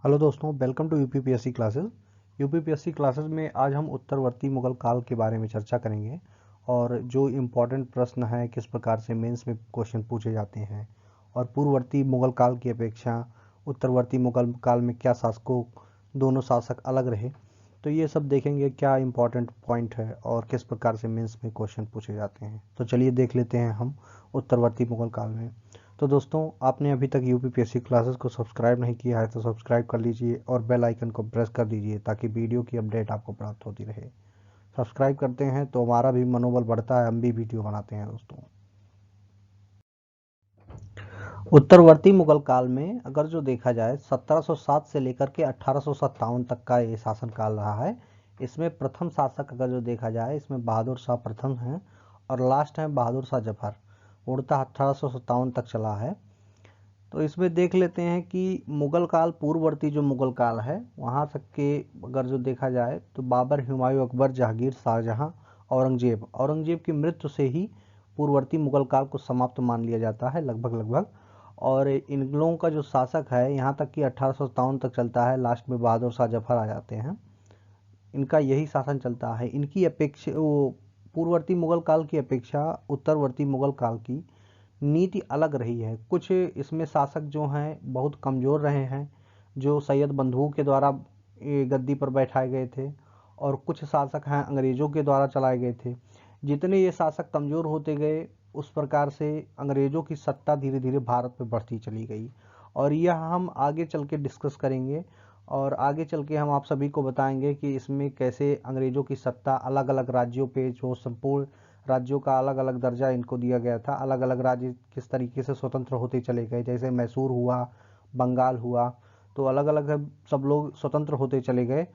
Hello दोस्तों, welcome to UPPSC classes. UPPSC classes में आज हम उत्तरवर्ती मुगल काल के बारे में चर्चा करेंगे और जो इम्पोर्टेंट प्रश्न है किस प्रकार से मेंस में क्वेश्चन पूछे जाते हैं और पूर्ववर्ती मुगल काल की अपेक्षा उत्तरवर्ती मुगल काल में क्या शासकों दोनों शासक अलग रहे। तो ये सब देखेंगे क्या इम्पोर्टेंट पॉइंट है और किस प्रकार से मेंस में क्वेश्चन पूछे जाते हैं। तो चलिए देख लेते हैं हम उत्तरवर्ती मुगल काल में। तो दोस्तों, आपने अभी तक यूपीपीएससी क्लासेस को सब्सक्राइब नहीं किया है तो सब्सक्राइब कर लीजिए और बेल आइकन को प्रेस कर दीजिए ताकि वीडियो की अपडेट आपको प्राप्त होती रहे। सब्सक्राइब करते हैं तो हमारा भी मनोबल बढ़ता है, हम भी वीडियो बनाते हैं दोस्तों। उत्तरवर्ती मुगल काल में अगर जो देखा जाए 1707 से लेकर के 1857 तक का ये शासनकाल रहा है। इसमें प्रथम शासक अगर जो देखा जाए इसमें बहादुर शाह प्रथम हैं और लास्ट हैं बहादुर शाह जफर। पूर्णतः 1857 तक चला है। तो इसमें देख लेते हैं कि मुगल काल पूर्ववर्ती जो मुगल काल है वहाँ तक के अगर जो देखा जाए तो बाबर, हुमायूं, अकबर, जहांगीर, शाहजहां, औरंगजेब की मृत्यु से ही पूर्ववर्ती मुगल काल को समाप्त मान लिया जाता है लगभग लगभग। और इन लोगों का जो शासक है यहाँ तक कि 1857 तक चलता है। लास्ट में बहादुर शाह जफर आ जाते हैं। इनका यही शासन चलता है। इनकी अपेक्षा वो पूर्ववर्ती मुगल काल की अपेक्षा उत्तरवर्ती मुगल काल की नीति अलग रही है। कुछ इसमें शासक जो हैं बहुत कमज़ोर रहे हैं, जो सैयद बंधुओं के द्वारा गद्दी पर बैठाए गए थे, और कुछ शासक हैं अंग्रेज़ों के द्वारा चलाए गए थे। जितने ये शासक कमज़ोर होते गए उस प्रकार से अंग्रेज़ों की सत्ता धीरे धीरे भारत में बढ़ती चली गई। और यह हम आगे चल के डिस्कस करेंगे और आगे चल के हम आप सभी को बताएंगे कि इसमें कैसे अंग्रेज़ों की सत्ता अलग अलग राज्यों पे, जो संपूर्ण राज्यों का अलग अलग दर्जा इनको दिया गया था, अलग अलग राज्य किस तरीके से स्वतंत्र होते चले गए। जैसे मैसूर हुआ, बंगाल हुआ, तो अलग अलग सब लोग स्वतंत्र होते चले गए।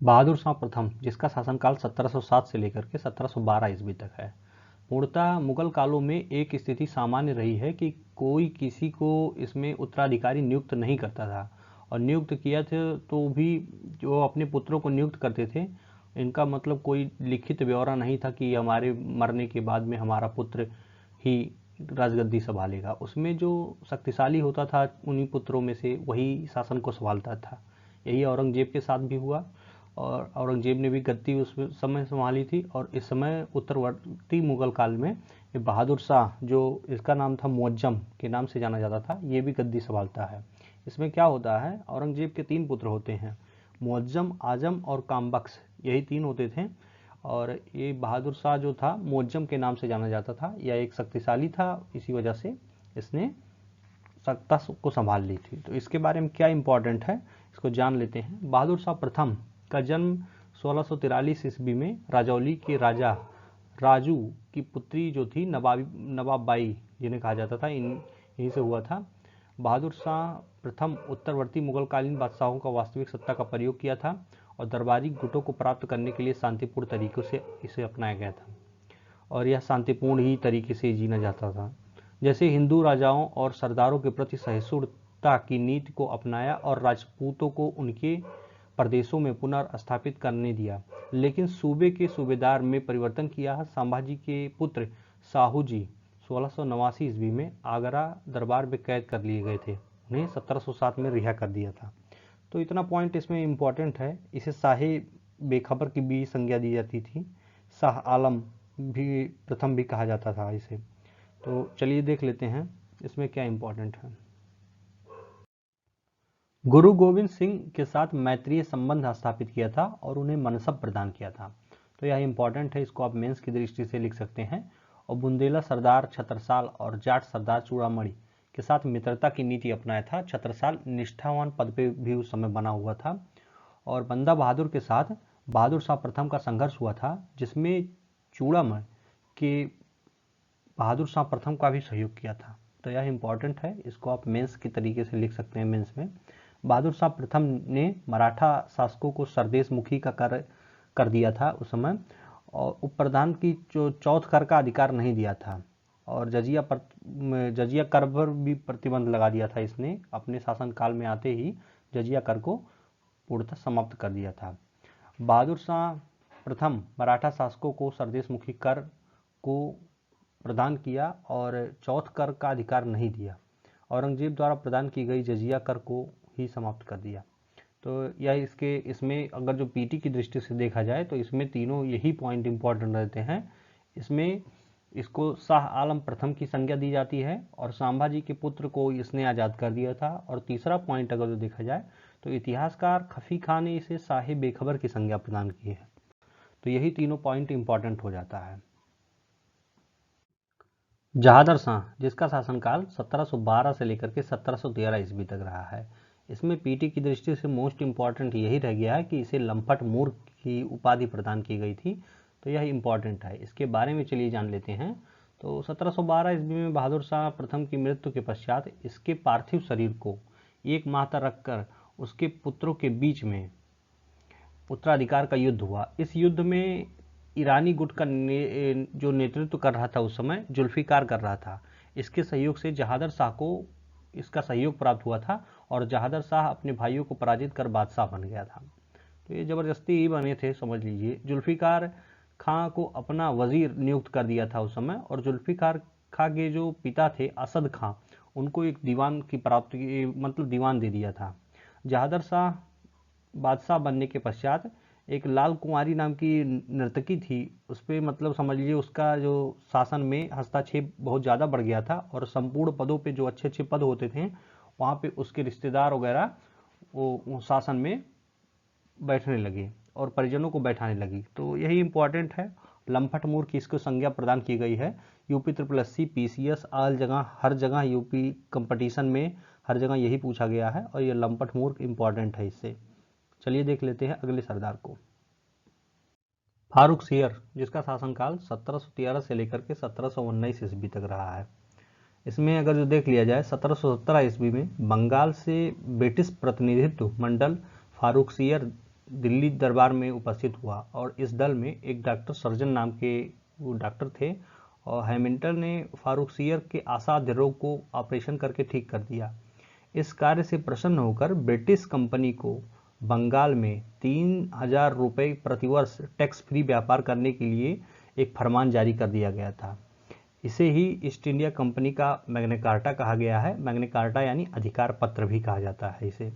बहादुर शाह प्रथम, जिसका शासनकाल 1707 से लेकर के 1712 ईस्वी तक है। पूर्णतः मुगल कालों में एक स्थिति सामान्य रही है कि कोई किसी को इसमें उत्तराधिकारी नियुक्त नहीं करता था, और नियुक्त किया थे तो भी जो अपने पुत्रों को नियुक्त करते थे, इनका मतलब कोई लिखित ब्यौरा नहीं था कि हमारे मरने के बाद में हमारा पुत्र ही राजगद्दी संभालेगा। उसमें जो शक्तिशाली होता था उन्हीं पुत्रों में से वही शासन को संभालता था। यही औरंगजेब के साथ भी हुआ, और औरंगजेब ने भी गद्दी उस समय संभाली थी। और इस समय उत्तरवर्ती मुगल काल में ये बहादुर शाह, जो इसका नाम था मुअज्जम के नाम से जाना जाता था, ये भी गद्दी संभालता है। इसमें क्या होता है, औरंगजेब के 3 पुत्र होते हैं, मुअज्जम, आजम और कामबख्श, यही 3 होते थे। और ये बहादुर शाह जो था मुअज्जम के नाम से जाना जाता था, यह एक शक्तिशाली था, इसी वजह से इसने सत्ता को संभाल ली थी। तो इसके बारे में क्या इंपॉर्टेंट है इसको जान लेते हैं। बहादुर शाह प्रथम का जन्म 1643 ईस्वी में राजौली के राजा राजू की पुत्री जो थी नवाब बाई, जिन्हें कहा जाता था, इन यहीं से हुआ था। बहादुर शाह प्रथम उत्तरवर्ती मुगलकालीन बादशाहों का वास्तविक सत्ता का प्रयोग किया था और दरबारी गुटों को प्राप्त करने के लिए शांतिपूर्ण तरीकों से इसे अपनाया गया था, और यह शांतिपूर्ण ही तरीके से जीना जाता था। जैसे हिंदू राजाओं और सरदारों के प्रति सहिष्णुता की नीति को अपनाया और राजपूतों को उनके प्रदेशों में पुनर्स्थापित करने दिया, लेकिन सूबे के सूबेदार में परिवर्तन किया। संभाजी के पुत्र साहू जी 1689 ईस्वी में आगरा दरबार में कैद कर लिए गए थे, उन्हें 1707 में रिहा कर दिया था। तो इतना पॉइंट इसमें इम्पोर्टेंट है। इसे शाही बेखबर की भी संज्ञा दी जाती थी। शाह आलम भी प्रथम भी कहा जाता था इसे। तो चलिए देख लेते हैं इसमें क्या इम्पोर्टेंट है। गुरु गोविंद सिंह के साथ मैत्रीय संबंध स्थापित किया था और उन्हें मनसब प्रदान किया था। तो यह इंपॉर्टेंट है, इसको आप मेंस की दृष्टि से लिख सकते हैं। और बुंदेला सरदार छत्रसाल और जाट सरदार चूड़ामणि के साथ मित्रता की नीति अपनाया था। छत्रसाल निष्ठावान पद पे भी उस समय बना हुआ था। और बंदा बहादुर के साथ बहादुर शाह प्रथम का संघर्ष हुआ था, जिसमें चूड़ामणि के बहादुर शाह प्रथम का भी सहयोग किया था। तो यह इंपॉर्टेंट है, इसको आप मेंस की तरीके से लिख सकते हैं मेंस में। बहादुर शाह प्रथम ने मराठा शासकों को सरदेश मुखी का कार्य कर दिया था उस समय, और उप प्रधान की जो चौथ कर का अधिकार नहीं दिया था, और जजिया कर पर भी प्रतिबंध लगा दिया था। इसने अपने शासनकाल में आते ही जजिया कर को पूर्णतः समाप्त कर दिया था। बहादुर शाह प्रथम मराठा शासकों को सरदेश मुखी कर को प्रदान किया और चौथ कर का अधिकार नहीं दिया। औरंगजेब द्वारा प्रदान की गई जजिया कर को ही समाप्त कर दिया। तो यह इसमें अगर जो पीटी की दृष्टि से देखा जाए तो इसमें तीनों यही पॉइंट इंपॉर्टेंट रहते हैं। इसमें इसको शाह आलम प्रथम की संज्ञा दी जाती है और संभाजी के पुत्र को इसने आज़ाद कर दिया था। और तीसरा पॉइंट अगर जो देखा जाए तो इतिहासकार खफी खान ने इसे शाही बेखबर की संज्ञा प्रदान की है। तो यही तीनों पॉइंट इंपॉर्टेंट हो जाता है। जहादर शाह, जिसका शासनकाल 1712 से लेकर के 1713 ईस्वी तक रहा है, इसमें पीटी की दृष्टि से मोस्ट इंपॉर्टेंट यही रह गया है कि इसे लंपट मूर्ख की उपाधि प्रदान की गई थी। तो यह इंपॉर्टेंट है, इसके बारे में चलिए जान लेते हैं। तो 1712 ईस्वी में बहादुर शाह प्रथम की मृत्यु के पश्चात इसके पार्थिव शरीर को एक माह तक रखकर उसके पुत्रों के बीच में उत्तराधिकार का युद्ध हुआ। इस युद्ध में ईरानी गुट का जो नेतृत्व कर रहा था उस समय जुल्फिकार कर रहा था। इसके सहयोग से जहादर शाह को इसका सहयोग प्राप्त हुआ था और जहादर शाह अपने भाइयों को पराजित कर बादशाह बन गया था। तो ये ज़बरदस्ती ही बने थे, समझ लीजिए। जुल्फिकार खां को अपना वजीर नियुक्त कर दिया था उस समय और जुल्फिकार खां के जो पिता थे असद खां, उनको एक दीवान की प्राप्ति मतलब दीवान दे दिया था। जहादर शाह बादशाह बनने के पश्चात एक लाल कुंवारी नाम की नर्तकी थी, उस पर मतलब समझ लीजिए उसका जो शासन में हस्तक्षेप बहुत ज़्यादा बढ़ गया था और संपूर्ण पदों पे जो अच्छे अच्छे पद होते थे वहाँ पे उसके रिश्तेदार वगैरह वो शासन में बैठने लगे और परिजनों को बैठाने लगी। तो यही इंपॉर्टेंट है। लंपट मूर्ख की इसको संज्ञा प्रदान की गई है। यूपी SSC PCS आल जगह हर जगह यूपी कंपटीशन में हर जगह यही पूछा गया है और ये लंपट मूर्ख इंपॉर्टेंट है इससे। चलिए देख लेते हैं अगले सरदार को। फारूक सियर, जिसका शासनकाल 1713 से लेकर के 1719 ईस्वी तक रहा है। इसमें अगर जो देख लिया जाए 1717 ईस्वी में बंगाल से ब्रिटिश प्रतिनिधित्व मंडल फारूक सियर दिल्ली दरबार में उपस्थित हुआ और इस दल में एक डॉक्टर सर्जन नाम के वो डॉक्टर थे और हैमिल्टन ने फारूक सियर के असाध्य रोग को ऑपरेशन करके ठीक कर दिया। इस कार्य से प्रसन्न होकर ब्रिटिश कंपनी को बंगाल में 3000 रुपये प्रतिवर्ष टैक्स फ्री व्यापार करने के लिए एक फरमान जारी कर दिया गया था। इसे ही ईस्ट इंडिया कंपनी का मैग्ना कार्टा कहा गया है। मैग्ना कार्टा यानी अधिकार पत्र भी कहा जाता है इसे।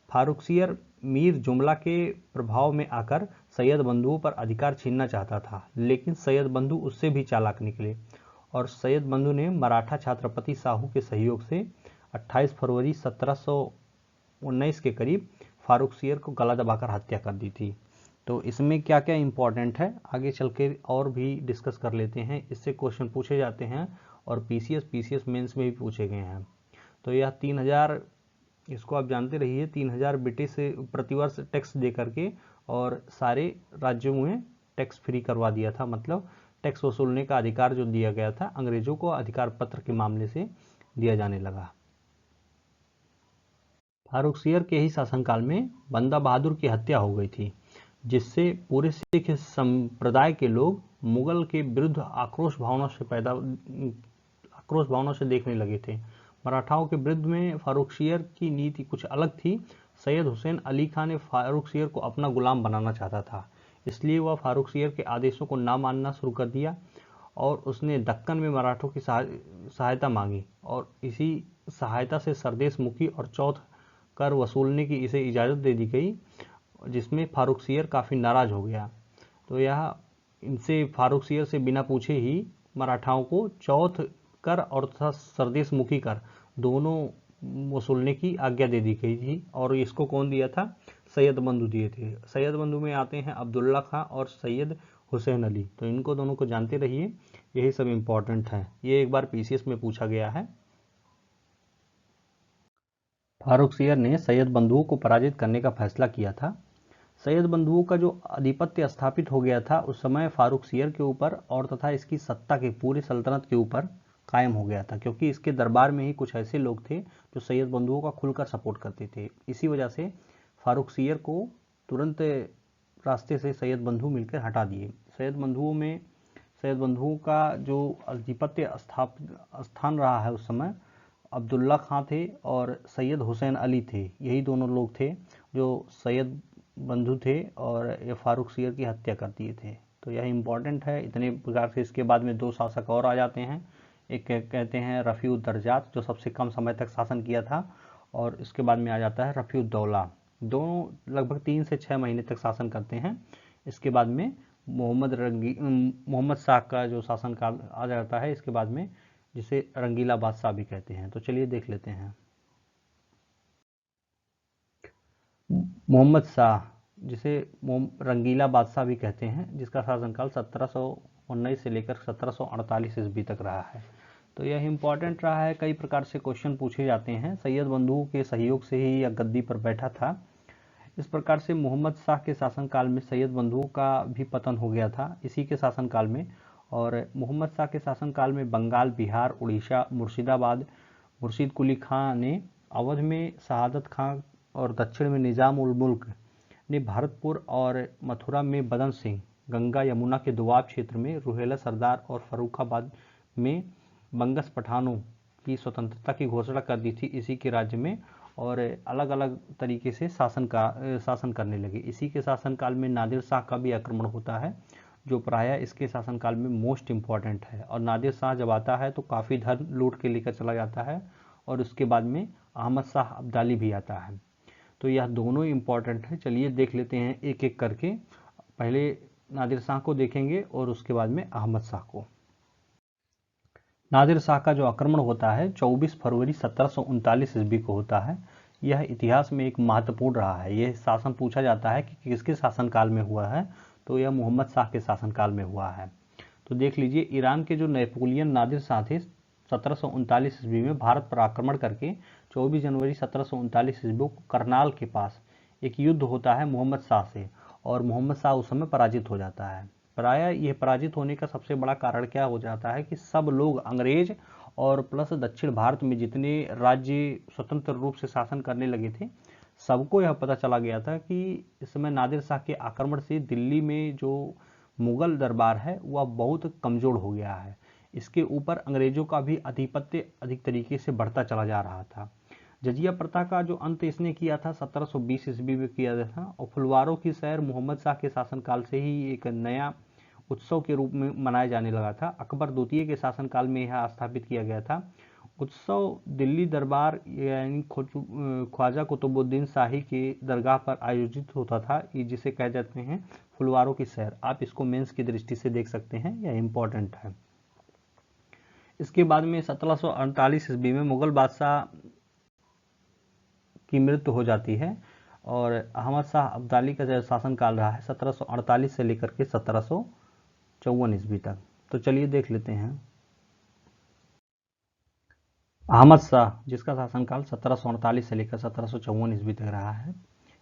फारूक सियर मीर जुमला के प्रभाव में आकर सैयद बंधुओं पर अधिकार छीनना चाहता था, लेकिन सैयद बंधु उससे भी चालाक निकले और सैयद बंधु ने मराठा छत्रपति शाहू के सहयोग से 28 फरवरी 1719 के करीब फारूक सियर को गला दबाकर हत्या कर दी थी। तो इसमें क्या क्या इंपॉर्टेंट है आगे चल के और भी डिस्कस कर लेते हैं। इससे क्वेश्चन पूछे जाते हैं और PCS मेंस में भी पूछे गए हैं। तो यह 3000, इसको आप जानते रहिए, 3000 ब्रिटिश प्रतिवर्ष टैक्स दे करके और सारे राज्यों में टैक्स फ्री करवा दिया था। मतलब टैक्स वसूलने का अधिकार जो दिया गया था अंग्रेजों को अधिकार पत्र के मामले से दिया जाने लगा। फारूक सियर के ही शासनकाल में बंदा बहादुर की हत्या हो गई थी, जिससे पूरे सिख संप्रदाय के लोग मुगल के विरुद्ध आक्रोश भावना से देखने लगे थे। मराठाओं के विरुद्ध में फारूक सियर की नीति कुछ अलग थी। सैयद हुसैन अली खान ने फारूक सियर को अपना गुलाम बनाना चाहता था, इसलिए वह फारूक सियर के आदेशों को ना मानना शुरू कर दिया और उसने दक्कन में मराठों की सहायता मांगी और इसी सहायता से सरदेश मुखी और चौथ कर वसूलने की इसे इजाज़त दे दी गई, जिसमें फारूक सियर काफ़ी नाराज़ हो गया। तो यह इनसे फारूक सियर से बिना पूछे ही मराठाओं को चौथ कर और तथा सरदेश मुखी कर दोनों वसूलने की आज्ञा दे दी गई थी। और इसको कौन दिया था? सैयद बंधु दिए थे। सैयद बंधु में आते हैं अब्दुल्ला खां और सैयद हुसैन अली। तो इनको दोनों को जानते रहिए, यही सब इम्पोर्टेंट है। ये एक बार PCS में पूछा गया है। फारूक सियर ने सैयद बंधुओं को पराजित करने का फैसला किया था। सैयद बंधुओं का जो आधिपत्य स्थापित हो गया था उस समय फारूक सियर के ऊपर और तथा इसकी सत्ता के पूरी सल्तनत के ऊपर कायम हो गया था, क्योंकि इसके दरबार में ही कुछ ऐसे लोग थे जो सैयद बंधुओं का खुलकर सपोर्ट करते थे। इसी वजह से फारूक सियर को तुरंत रास्ते से सैयद बंधु मिलकर हटा दिए। सैयद बंधुओं का जो आधिपत्य स्थान रहा है उस समय अब्दुल्ला खां थे और सैयद हुसैन अली थे। यही दोनों लोग थे जो सैयद बंधु थे और ये फारूक सियर की हत्या कर दिए थे। तो यह इम्पॉर्टेंट है। इतने प्रकार से इसके बाद में 2 शासक और आ जाते हैं। एक कहते हैं रफ़ी-उद-दरजात, जो सबसे कम समय तक शासन किया था, और इसके बाद में आ जाता है रफ़ी-उद-दौला। दोनों लगभग 3 से 6 महीने तक शासन करते हैं। इसके बाद में मोहम्मद शाह का जो शासनकाल आ जाता है इसके बाद में, जिसे रंगीला बादशाह भी कहते हैं। तो चलिए देख लेते हैं। मोहम्मद शाह, जिसे रंगीला बादशाह भी कहते हैं, जिसका शासनकाल 1719 से लेकर 1748 ईस्वी तक रहा है। तो यह इम्पॉर्टेंट रहा है। कई प्रकार से क्वेश्चन पूछे जाते हैं। सैयद बंधुओं के सहयोग से ही यह गद्दी पर बैठा था। इस प्रकार से मोहम्मद शाह के शासनकाल में सैयद बंधुओं का भी पतन हो गया था इसी के शासनकाल में। और मोहम्मद शाह के शासनकाल में बंगाल, बिहार, उड़ीसा, मुर्शिदाबाद, मुर्शीद कुली खां ने, अवध में शहादत खां और दक्षिण में निज़ाम उल मुल्क ने, भरतपुर और मथुरा में बदन सिंह, गंगा यमुना के दोआब क्षेत्र में रुहेला सरदार और फर्रुखाबाद में बंगस पठानों की स्वतंत्रता की घोषणा कर दी थी इसी के राज्य में। और अलग अलग तरीके से शासन करने लगे। इसी के शासनकाल में नादिर शाह का भी आक्रमण होता है, जो प्रायः इसके शासनकाल में मोस्ट इम्पॉर्टेंट है। और नादिर शाह जब आता है तो काफ़ी धन लूट के लेकर चला जाता है। और उसके बाद में अहमद शाह अब्दाली भी आता है। तो यह दोनों इम्पॉर्टेंट है। चलिए देख लेते हैं एक एक करके। पहले नादिर शाह को देखेंगे और उसके बाद में अहमद शाह को। नादिर शाह का जो आक्रमण होता है 24 फरवरी 1739 ईस्वी को होता है। यह इतिहास में एक महत्वपूर्ण रहा है। यह शासन पूछा जाता है कि किसके शासनकाल में हुआ है, तो यह मोहम्मद शाह के शासनकाल में हुआ है। तो देख लीजिए, ईरान के जो नेपोलियन नादिर शाह थे 1739 ईस्वी में भारत पर आक्रमण करके 24 जनवरी 1739 ईस्वी को करनाल के पास एक युद्ध होता है मोहम्मद शाह से, और मोहम्मद शाह उस समय पराजित हो जाता है। प्रायः यह पराजित होने का सबसे बड़ा कारण क्या हो जाता है कि सब लोग अंग्रेज और प्लस दक्षिण भारत में जितने राज्य स्वतंत्र रूप से शासन करने लगे थे, सबको यह पता चला गया था कि इस समय नादिर शाह के आक्रमण से दिल्ली में जो मुगल दरबार है वह बहुत कमजोर हो गया है। इसके ऊपर अंग्रेजों का भी आधिपत्य अधिक तरीके से बढ़ता चला जा रहा था। जजिया प्रथा का जो अंत इसने किया था 1720 ईस्वी में किया गया था। और फुलवारों की सैर मोहम्मद शाह के शासनकाल से ही एक नया उत्सव के रूप में मनाया जाने लगा था। अकबर द्वितीय के शासनकाल में यह स्थापित किया गया था। उत्सव दिल्ली दरबार यानी ख्वाजा कुतुबुद्दीन शाही के दरगाह पर आयोजित होता था, जिसे कह जाते हैं फुलवारों की सैर। आप इसको मेंस की दृष्टि से देख सकते हैं, यह इंपॉर्टेंट है। इसके बाद में 1748 ईस्वी में मुगल बादशाह की मृत्यु हो जाती है और अहमद शाह अब्दाली का जो शासनकाल रहा है 1748 से लेकर के 1754 ईस्वी तक। तो चलिए देख लेते हैं। अहमद शाह, जिसका शासनकाल 1748 से लेकर 1754 ईस्वी तक रहा है,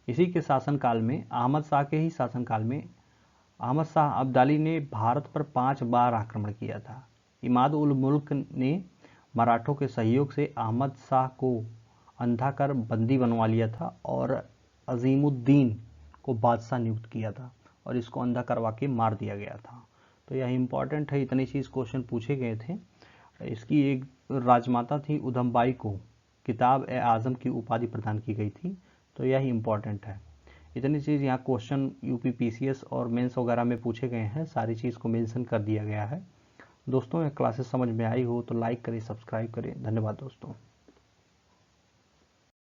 इसी के शासनकाल में अहमद शाह के ही शासनकाल में अहमद शाह अब्दाली ने भारत पर 5 बार आक्रमण किया था। इमाद उल मुल्क ने मराठों के सहयोग से अहमद शाह को अंधा कर बंदी बनवा लिया था और अजीमुद्दीन को बादशाह नियुक्त किया था और इसको अंधा करवा के मार दिया गया था। तो यह इंपॉर्टेंट है। इतनी चीज़ क्वेश्चन पूछे गए थे। इसकी एक राजमाता थी उधमबाई को किताब-ए-आज़म की उपाधि प्रदान की गई थी। तो यह इंपॉर्टेंट है। इतनी चीज़ यहाँ क्वेश्चन यूपी पीसीएस और मेंस वगैरह में पूछे गए हैं। सारी चीज़ को मेंशन कर दिया गया है। दोस्तों, यह क्लासेस समझ में आई हो तो लाइक करें, सब्सक्राइब करें। धन्यवाद दोस्तों।